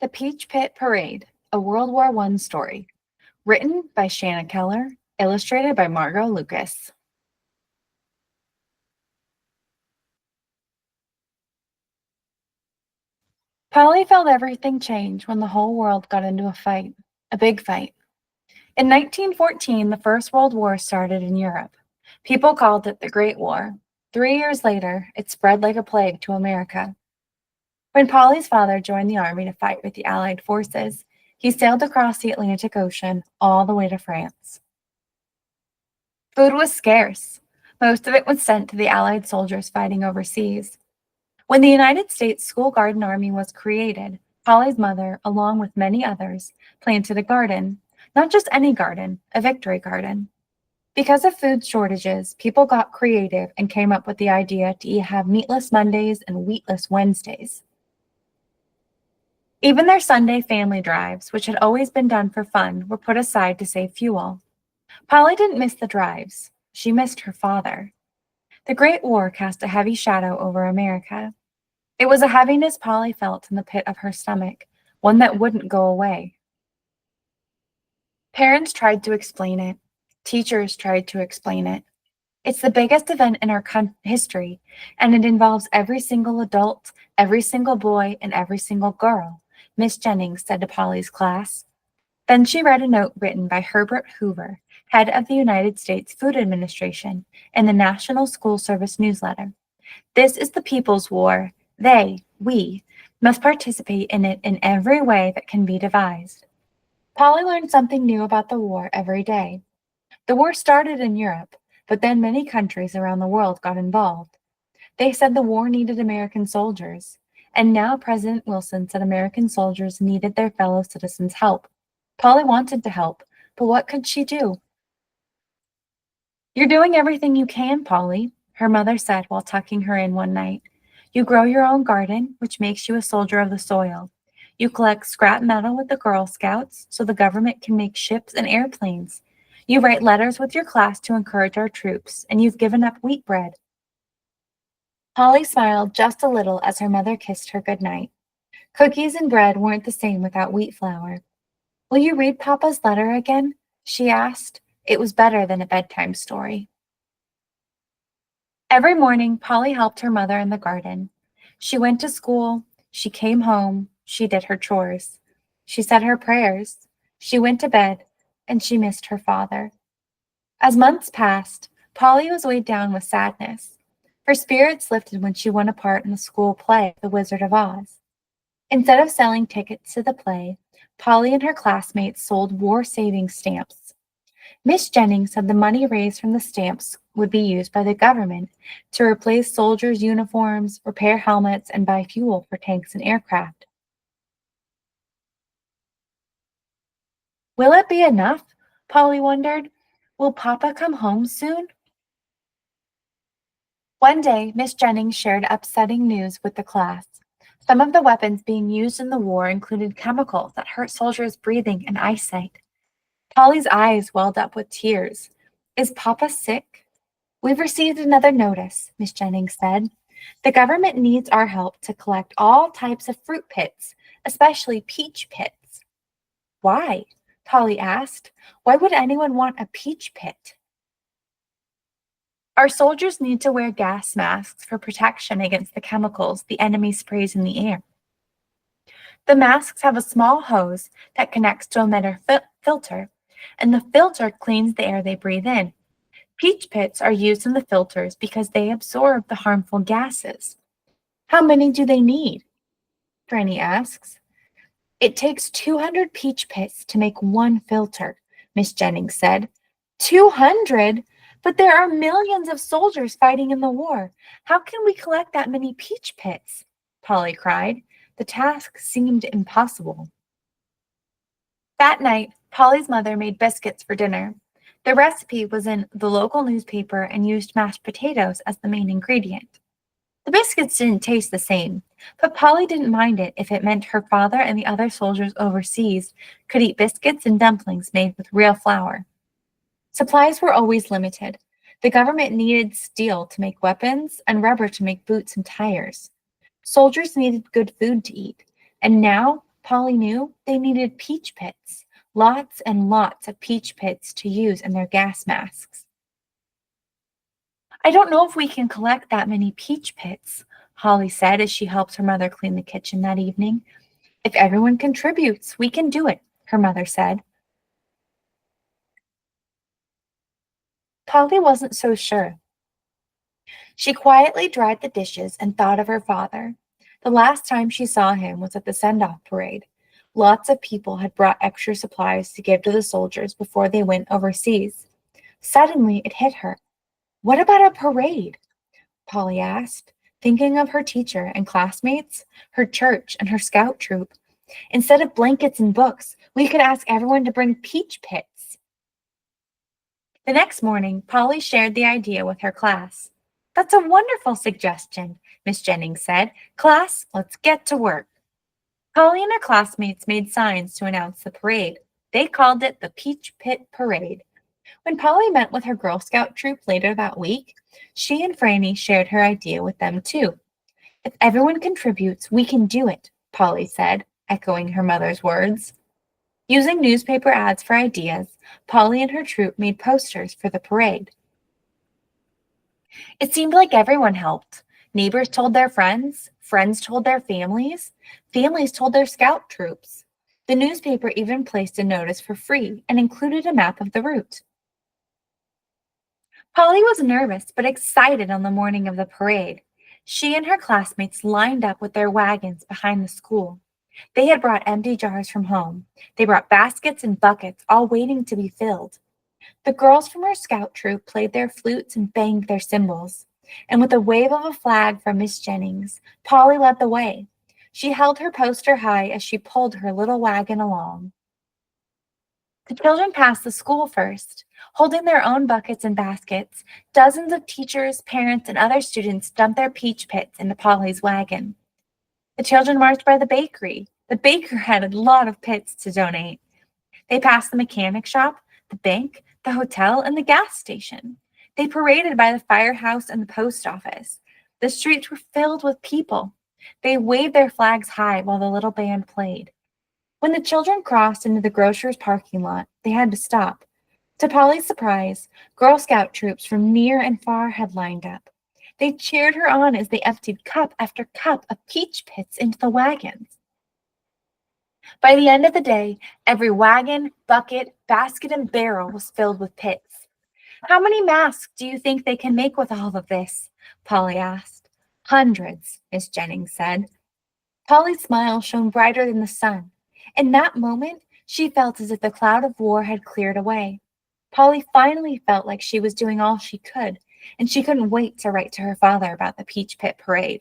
The Peach Pit Parade, a World War I story. Written by Shana Keller, illustrated by Margeaux Lucas. Polly felt everything change when the whole world got into a fight, a big fight. In 1914, the First World War started in Europe. People called it the Great War. 3 years later, it spread like a plague to America. When Polly's father joined the army to fight with the Allied forces, he sailed across the Atlantic Ocean all the way to France. Food was scarce. Most of it was sent to the Allied soldiers fighting overseas. When the United States School Garden Army was created, Polly's mother, along with many others, planted a garden, not just any garden, a victory garden. Because of food shortages, people got creative and came up with the idea to have meatless Mondays and wheatless Wednesdays. Even their Sunday family drives, which had always been done for fun, were put aside to save fuel. Polly didn't miss the drives. She missed her father. The Great War cast a heavy shadow over America. It was a heaviness Polly felt in the pit of her stomach, one that wouldn't go away. Parents tried to explain it. Teachers tried to explain it. It's the biggest event in our history, and it involves every single adult, every single boy, and every single girl, Miss Jennings said to Polly's class. Then she read a note written by Herbert Hoover, head of the United States Food Administration, in the National School Service newsletter. This is the people's war. They, we, must participate in it in every way that can be devised. Polly learned something new about the war every day. The war started in Europe, but then many countries around the world got involved. They said the war needed American soldiers, and now President Wilson said American soldiers needed their fellow citizens' help. Polly wanted to help, but what could she do? "You're doing everything you can, Polly," her mother said while tucking her in one night. "You grow your own garden, which makes you a soldier of the soil. You collect scrap metal with the Girl Scouts so the government can make ships and airplanes. You write letters with your class to encourage our troops, and you've given up wheat bread." Polly smiled just a little as her mother kissed her goodnight. Cookies and bread weren't the same without wheat flour. "Will you read Papa's letter again?" she asked. It was better than a bedtime story. Every morning, Polly helped her mother in the garden. She went to school, she came home, she did her chores. She said her prayers, she went to bed, and she missed her father. As months passed, Polly was weighed down with sadness. Her spirits lifted when she won a part in the school play, The Wizard of Oz. Instead of selling tickets to the play, Polly and her classmates sold war savings stamps. Miss Jennings said the money raised from the stamps would be used by the government to replace soldiers' uniforms, repair helmets, and buy fuel for tanks and aircraft. Will it be enough? Polly wondered. Will Papa come home soon? One day, Miss Jennings shared upsetting news with the class. Some of the weapons being used in the war included chemicals that hurt soldiers' breathing and eyesight. Polly's eyes welled up with tears. "Is Papa sick?" "We've received another notice," Miss Jennings said. "The government needs our help to collect all types of fruit pits, especially peach pits." "Why?" Polly asked. "Why would anyone want a peach pit?" "Our soldiers need to wear gas masks for protection against the chemicals the enemy sprays in the air. The masks have a small hose that connects to a metal filter, and the filter cleans the air they breathe in. Peach pits are used in the filters because they absorb the harmful gases." "How many do they need?" Franny asks. "It takes 200 peach pits to make one filter," Miss Jennings said. 200? But there are millions of soldiers fighting in the war. How can we collect that many peach pits?" Polly cried. The task seemed impossible. That night, Polly's mother made biscuits for dinner. The recipe was in the local newspaper and used mashed potatoes as the main ingredient. The biscuits didn't taste the same, but Polly didn't mind it if it meant her father and the other soldiers overseas could eat biscuits and dumplings made with real flour. Supplies were always limited. The government needed steel to make weapons and rubber to make boots and tires. Soldiers needed good food to eat, and now Polly knew they needed peach pits, lots and lots of peach pits to use in their gas masks. I don't know if we can collect that many peach pits, Holly said as she helped her mother clean the kitchen that evening. If everyone contributes, we can do it, her mother said. Polly wasn't so sure. She quietly dried the dishes and thought of her father. The last time she saw him was at the send-off parade. Lots of people had brought extra supplies to give to the soldiers before they went overseas. Suddenly, it hit her. What about a parade? Polly asked, thinking of her teacher and classmates, her church, and her scout troop. Instead of blankets and books, we could ask everyone to bring peach pits. The next morning, Polly shared the idea with her class. That's a wonderful suggestion, Miss Jennings said. Class, let's get to work. Polly and her classmates made signs to announce the parade. They called it the Peach Pit Parade. When Polly met with her Girl Scout troop later that week, she and Franny shared her idea with them too. If everyone contributes, we can do it, Polly said, echoing her mother's words. Using newspaper ads for ideas, Polly and her troop made posters for the parade. It seemed like everyone helped. Neighbors told their friends told their families told their scout troops. The newspaper even placed a notice for free and included a map of the route. Polly was nervous but excited on the morning of the parade. She and her classmates lined up with their wagons behind the school. They had brought empty jars from home. They brought baskets and buckets, all waiting to be filled. The girls from her scout troop played their flutes and banged their cymbals. And with a wave of a flag from Miss Jennings, Polly led the way. She held her poster high as she pulled her little wagon along. The children passed the school first. Holding their own buckets and baskets, dozens of teachers, parents, and other students dumped their peach pits into Polly's wagon. The children marched by the bakery. The baker had a lot of pits to donate. They passed the mechanic shop, the bank, the hotel, and the gas station. They paraded by the firehouse and the post office. The streets were filled with people. They waved their flags high while the little band played. When the children crossed into the grocer's parking lot, they had to stop. To Polly's surprise, Girl Scout troops from near and far had lined up. They cheered her on as they emptied cup after cup of peach pits into the wagons. By the end of the day, every wagon, bucket, basket, and barrel was filled with pits. How many masks do you think they can make with all of this? Polly asked. Hundreds, Miss Jennings said. Polly's smile shone brighter than the sun. In that moment, she felt as if the cloud of war had cleared away. Polly finally felt like she was doing all she could, and she couldn't wait to write to her father about the Peach Pit Parade.